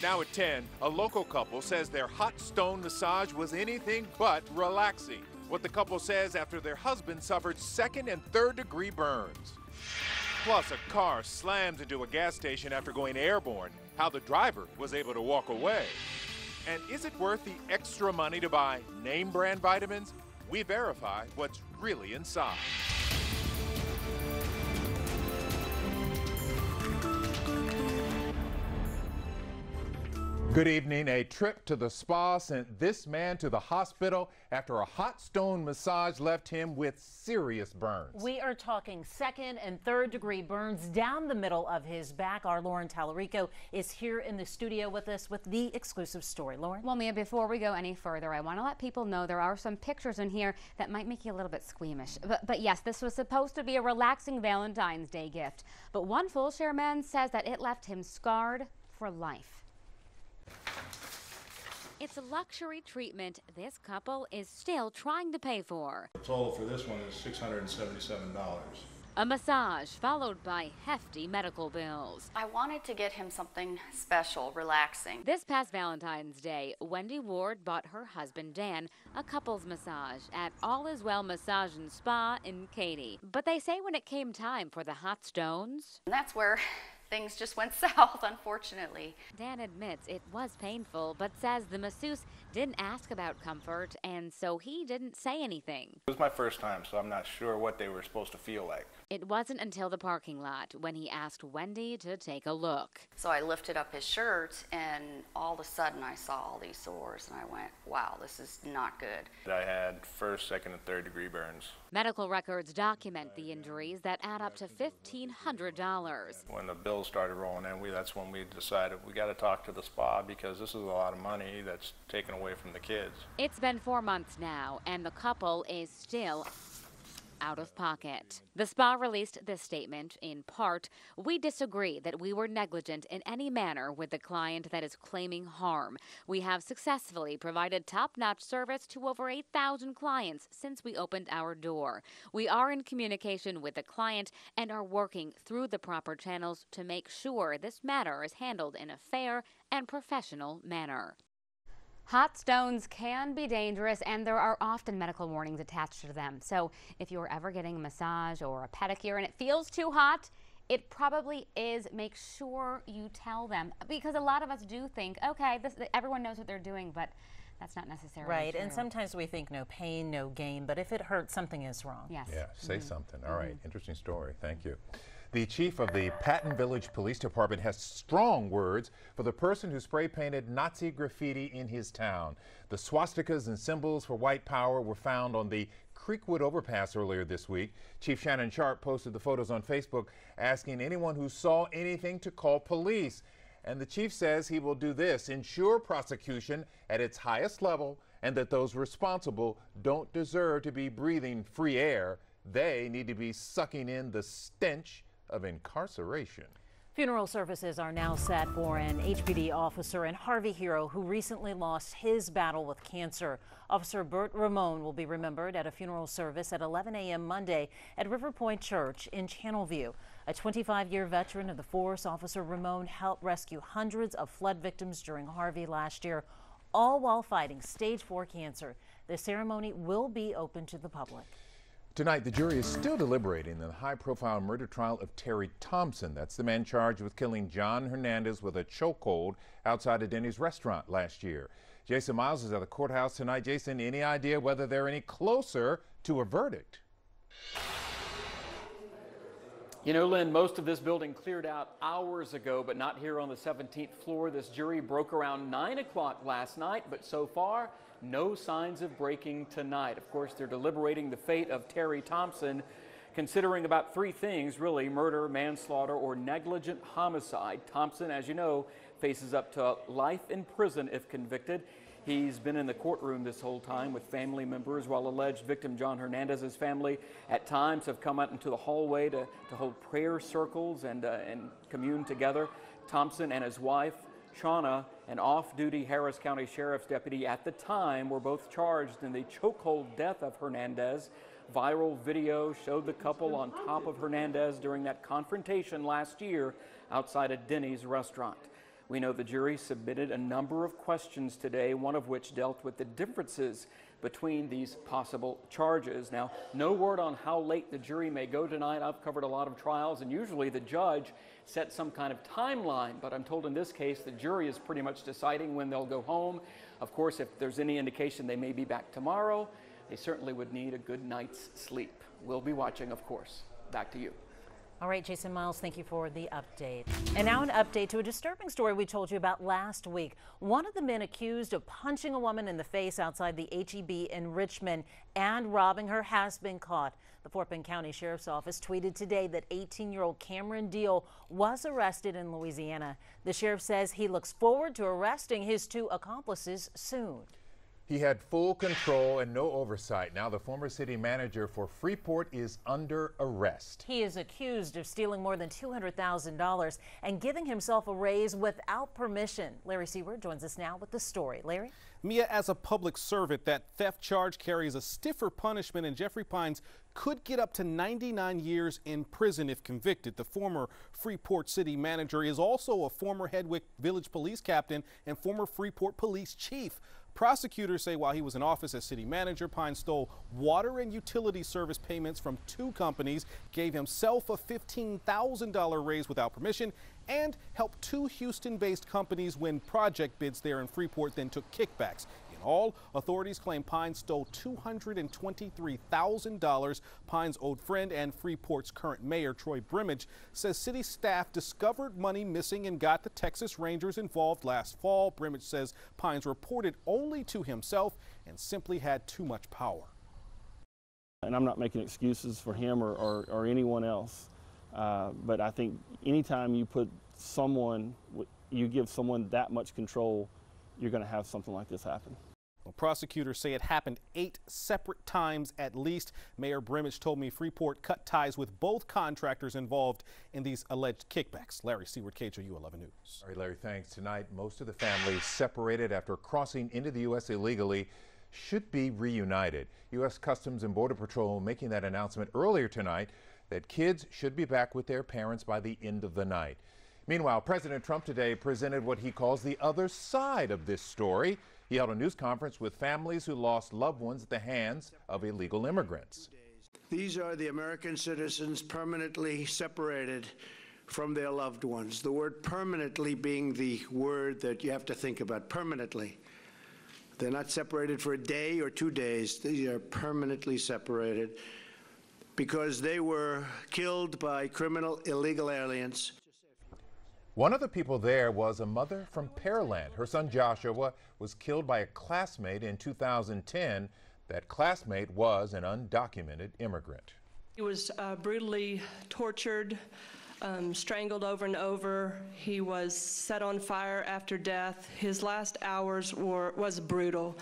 Now at 10, a local couple says their hot stone massage was anything but relaxing. What the couple says after their husband suffered second and third degree burns. Plus, a car slammed into a gas station after going airborne. How the driver was able to walk away. And is it worth the extra money to buy name brand vitamins? We verify what's really inside. Good evening. A trip to the spa sent this man to the hospital after a hot stone massage left him with serious burns. We are talking second and third degree burns down the middle of his back. Our Lauren Tallarico is here in the studio with us with the exclusive story. Lauren? Well, Mia, before we go any further, I want to let people know there are some pictures in here that might make you a little bit squeamish. But yes, this was supposed to be a relaxing Valentine's Day gift. But one full share man says that it left him scarred for life. It's a luxury treatment this couple is still trying to pay for. The total for this one is $677. A massage followed by hefty medical bills. I wanted to get him something special, relaxing. This past Valentine's Day, Wendy Ward bought her husband Dan a couples massage at All Is Well Massage and Spa in Katy. But they say when it came time for the hot stones, And that's where things just went south, unfortunately. Dan admits it was painful, but says the masseuse didn't ask about comfort, and so he didn't say anything. It was my first time, so I'm not sure what they were supposed to feel like. It wasn't until the parking lot when he asked Wendy to take a look. So I lifted up his shirt, and all of a sudden I saw all these sores, and I went, wow, this is not good. I had first, second, and third degree burns. Medical records document the injuries that add up to $1,500. When the bills started rolling in, that's when we decided we got to talk to the spa because this is a lot of money that's taken away from the kids. It's been 4 months now, and the couple is still out of pocket. The spa released this statement in part, "We disagree that we were negligent in any manner with the client that is claiming harm. We have successfully provided top-notch service to over 8,000 clients since we opened our door. We are in communication with the client and are working through the proper channels to make sure this matter is handled in a fair and professional manner." Hot stones can be dangerous, and there are often medical warnings attached to them. So if you're ever getting a massage or a pedicure and it feels too hot, it probably is. Make sure you tell them, because a lot of us do think, okay, everyone knows what they're doing, but that's not necessarily right. true. And sometimes we think no pain, no gain, but if it hurts, something is wrong. Yes. Yeah, say something. All right, interesting story. Thank you. The chief of the Patton Village Police Department has strong words for the person who spray painted Nazi graffiti in his town. The swastikas and symbols for white power were found on the Creekwood overpass earlier this week. Chief Shannon Sharp posted the photos on Facebook asking anyone who saw anything to call police. And the chief says he will do this: ensure prosecution at its highest level, and that those responsible don't deserve to be breathing free air. They need to be sucking in the stench of incarceration. Funeral services are now set for an HPD officer and Harvey hero who recently lost his battle with cancer. Officer Bert Ramon will be remembered at a funeral service at 11 a.m. Monday at River Point Church in Channelview. A 25-year veteran of the force, Officer Ramon helped rescue hundreds of flood victims during Harvey last year, all while fighting stage 4 cancer. The ceremony will be open to the public. Tonight, the jury is still deliberating the high-profile murder trial of Terry Thompson. That's the man charged with killing John Hernandez with a chokehold outside a Denny's restaurant last year. Jason Miles is at the courthouse tonight. Jason, any idea whether they're any closer to a verdict? You know, Lynn, most of this building cleared out hours ago, but not here on the 17th floor. This jury broke around 9 o'clock last night, but so far, no signs of breaking tonight. Of course, they're deliberating the fate of Terry Thompson, considering about 3 things, really: murder, manslaughter, or negligent homicide. Thompson, as you know, faces up to life in prison if convicted. He's been in the courtroom this whole time with family members, while alleged victim John Hernandez's family at times have come out into the hallway to hold prayer circles and commune together. Thompson and his wife, Shauna, an off-duty Harris County Sheriff's deputy at the time, were both charged in the chokehold death of Hernandez. Viral video showed the couple on top of Hernandez during that confrontation last year outside a Denny's restaurant. We know the jury submitted a number of questions today, one of which dealt with the differences between these possible charges. Now, no word on how late the jury may go tonight. I've covered a lot of trials, and usually the judge sets some kind of timeline, but I'm told in this case the jury is pretty much deciding when they'll go home. Of course, if there's any indication they may be back tomorrow, they certainly would need a good night's sleep. We'll be watching, of course. Back to you. All right, Jason Miles, thank you for the update. And now an update to a disturbing story we told you about last week. One of the men accused of punching a woman in the face outside the HEB in Richmond and robbing her has been caught. The Fort Bend County Sheriff's Office tweeted today that 18-year-old Cameron Deal was arrested in Louisiana. The sheriff says he looks forward to arresting his 2 accomplices soon. He had full control and no oversight. Now the former city manager for Freeport is under arrest. He is accused of stealing more than $200,000 and giving himself a raise without permission. Larry Seward joins us now with the story. Larry? Mia, as a public servant, that theft charge carries a stiffer punishment, and Jeffrey Pines could get up to 99 years in prison if convicted. The former Freeport city manager is also a former Hedwick Village police captain and former Freeport police chief. Prosecutors say while he was in office as city manager, Pines stole water and utility service payments from 2 companies, gave himself a $15,000 raise without permission, and helped 2 Houston-based companies win project bids there in Freeport, then took kickbacks. In all, authorities claim Pines stole $223,000. Pines' old friend and Freeport's current mayor, Troy Brimage, says city staff discovered money missing and got the Texas Rangers involved last fall. Brimage says Pines reported only to himself and simply had too much power. And I'm not making excuses for him or anyone else, but I think anytime you put someone, you give someone that much control, you're going to have something like this happen. Well, prosecutors say it happened 8 separate times at least. Mayor Brimage told me Freeport cut ties with both contractors involved in these alleged kickbacks. Larry Seward, KHOU 11 News. All right, Larry, thanks. Tonight, most of the families separated after crossing into the U.S. illegally should be reunited. U.S. Customs and Border Patrol making that announcement earlier tonight that kids should be back with their parents by the end of the night. Meanwhile, President Trump today presented what he calls the other side of this story. He held a news conference with families who lost loved ones at the hands of illegal immigrants. These are the American citizens permanently separated from their loved ones. The word permanently being the word that you have to think about, permanently. They're not separated for a day or 2 days. They are permanently separated because they were killed by criminal illegal aliens. One of the people there was a mother from Pearland. Her son Joshua was killed by a classmate in 2010. That classmate was an undocumented immigrant. He was brutally tortured, strangled over and over. He was set on fire after death. His last hours was brutal.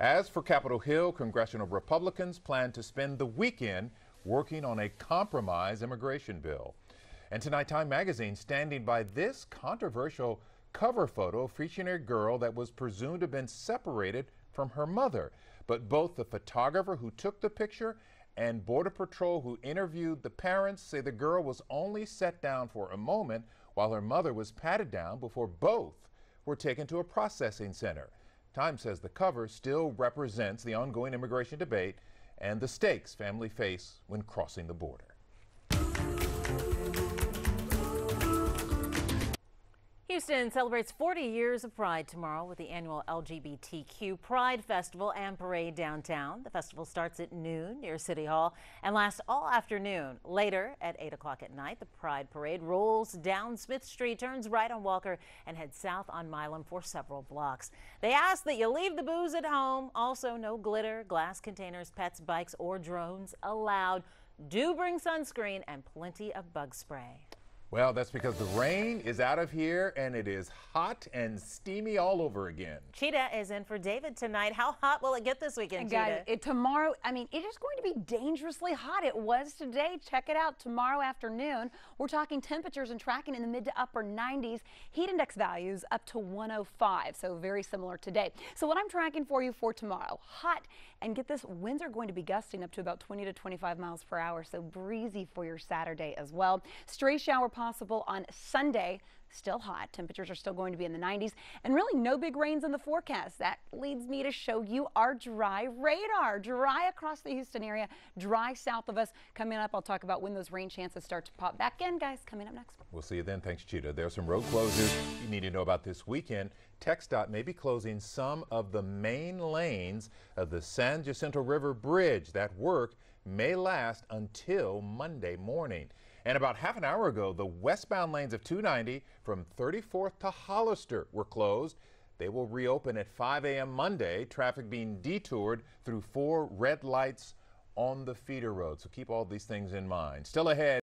As for Capitol Hill, congressional Republicans plan to spend the weekend working on a compromise immigration bill. And tonight, Time magazine standing by this controversial cover photo featuring a girl that was presumed to have been separated from her mother. But both the photographer who took the picture and Border Patrol who interviewed the parents say the girl was only set down for a moment while her mother was patted down before both were taken to a processing center. Time says the cover still represents the ongoing immigration debate and the stakes families face when crossing the border. Houston celebrates 40 years of Pride tomorrow with the annual LGBTQ Pride Festival and Parade downtown. The festival starts at noon near City Hall and lasts all afternoon. Later at 8 o'clock at night, the Pride Parade rolls down Smith Street, turns right on Walker, and heads south on Milam for several blocks. They ask that you leave the booze at home. Also, no glitter, glass containers, pets, bikes, or drones allowed. Do bring sunscreen and plenty of bug spray. Well, that's because the rain is out of here and it is hot and steamy all over again. Cheetah is in for David tonight. How hot will it get this weekend, Cheetah? Guys, tomorrow, it is going to be dangerously hot. It was today. Check it out tomorrow afternoon. We're talking temperatures and tracking in the mid to upper 90s. Heat index values up to 105, so very similar today. So what I'm tracking for you for tomorrow, hot, and get this, winds are going to be gusting up to about 20 to 25 miles per hour, so breezy for your Saturday as well. Stray shower possible on Sunday. Still hot. Temperatures are still going to be in the 90s, and really no big rains in the forecast. That leads me to show you our dry radar. Dry across the Houston area, dry south of us. Coming up, I'll talk about when those rain chances start to pop back in, guys. Coming up next. We'll see you then. Thanks, Cheetah. There are some road closures you need to know about this weekend. TxDOT may be closing some of the main lanes of the San Jacinto River Bridge. That work may last until Monday morning. And about half an hour ago, the westbound lanes of 290 from 34th to Hollister were closed. They will reopen at 5 a.m. Monday, traffic being detoured through 4 red lights on the feeder road. So keep all these things in mind. Still ahead.